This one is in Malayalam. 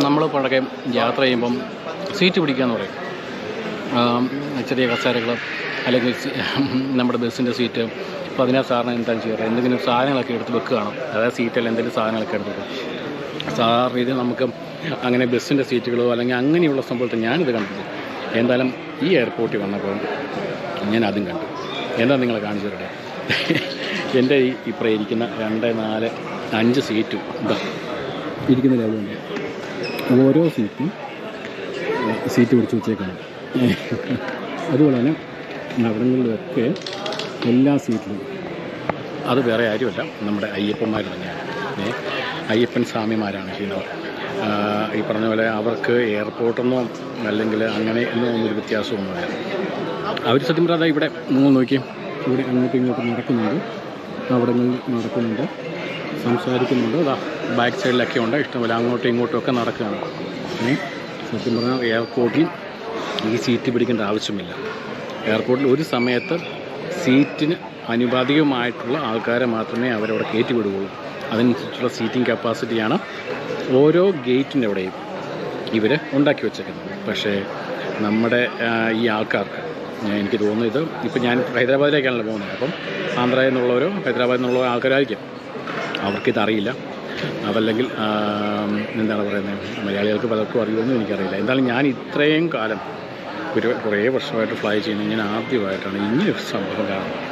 നമ്മൾ പണ്ടൊക്കെ യാത്ര ചെയ്യുമ്പം സീറ്റ് പിടിക്കുകയെന്ന് പറയും. ചെറിയ കസേരകൾ അല്ലെങ്കിൽ നമ്മുടെ ബസ്സിൻ്റെ സീറ്റ്. അപ്പോൾ അതിനകത്ത് സാറിന് എന്താണ് ചെയ്യാറ്? എന്തെങ്കിലും സാധനങ്ങളൊക്കെ എടുത്ത് വെക്കുകയാണ്, അതായത് സീറ്റിൽ എന്തെങ്കിലും സാധനങ്ങളൊക്കെ എടുത്ത് വെക്കും. സാധാരണ ഇത് നമുക്ക് അങ്ങനെ ബസ്സിൻ്റെ സീറ്റുകളോ അല്ലെങ്കിൽ അങ്ങനെയുള്ള സംഭവത്തിൽ ഞാനിത് കണ്ടില്ല. എന്തായാലും ഈ എയർപോർട്ടിൽ വന്നപ്പോൾ ഞാൻ അതും കണ്ടു. എന്താ നിങ്ങളെ കാണിച്ചു തരട്ടെ. എൻ്റെ ഈ ഇപ്പുറം ഇരിക്കുന്ന 2, 4, 5 സീറ്റും ഇതാ ഇരിക്കുന്ന ലെവലുണ്ട്. ഓരോ സീറ്റും സീറ്റ് പിടിച്ച് വെച്ചേക്കാണ്. അതുപോലെ തന്നെ അവിടങ്ങളിലൊക്കെ എല്ലാ സീറ്റിലും അത് വേറെ ആരുമല്ല, നമ്മുടെ അയ്യപ്പന്മാർ തന്നെയാണ്. അയ്യപ്പൻ സ്വാമിമാരാണ് ചെയ്യുന്നത്. ഈ പറഞ്ഞ പോലെ അവർക്ക് എയർപോർട്ടെന്നോ അല്ലെങ്കിൽ അങ്ങനെ എന്നോ ഒന്നൊരു വ്യത്യാസമൊന്നുമില്ല. അവർ സത്യം പറഞ്ഞാൽ ഇവിടെ നിങ്ങൾ നോക്കി, ഇവിടെ അങ്ങോട്ടും ഇങ്ങോട്ടും നടക്കുന്നുണ്ട്, അവിടങ്ങളിൽ നടക്കുന്നുണ്ട്, സംസാരിക്കുന്നുണ്ട്. അതാ ബാക്ക് സൈഡിലൊക്കെ ഉണ്ട്, ഇഷ്ടംപോലെ അങ്ങോട്ടും ഇങ്ങോട്ടും ഒക്കെ നടക്കുകയാണ്. സത്യം പറഞ്ഞാൽ എയർപോർട്ടിൽ ഈ സീറ്റ് പിടിക്കേണ്ട ആവശ്യമില്ല. എയർപോർട്ടിൽ ഒരു സമയത്ത് സീറ്റിന് അനുപാതികമായിട്ടുള്ള ആൾക്കാരെ മാത്രമേ അവരവിടെ കയറ്റി വിടുകയുള്ളൂ. അതിനനുസരിച്ചുള്ള സീറ്റിംഗ് കപ്പാസിറ്റിയാണ് ഓരോ ഗേറ്റിൻ്റെ അവിടെയും ഇവർ ഉണ്ടാക്കി വെച്ചേക്കുന്നത്. പക്ഷേ നമ്മുടെ ഈ ആൾക്കാർക്ക് എനിക്ക് തോന്നുന്നു ഇത് ഇപ്പം ഞാൻ ഹൈദരാബാദിലേക്കാണല്ലോ പോകുന്നത്. അപ്പം ആന്ധ്രയിൽ നിന്നുള്ളവരോ ഹൈദരാബാദിൽ നിന്നുള്ള ആൾക്കാരായിരിക്കും, അവർക്കിതറിയില്ല. അതല്ലെങ്കിൽ എന്താണ് പറയുന്നത്, മലയാളികൾക്ക് പലർക്കും അറിയുമെന്നും എനിക്കറിയില്ല. എന്തായാലും ഞാൻ ഇത്രയും കാലം കുറേ വർഷമായിട്ട് ഫ്ലൈ ചെയ്യുന്നത് ഞാൻ ആദ്യമായിട്ടാണ് ഇങ്ങനെയൊരു സംഭവം കാണുന്നത്.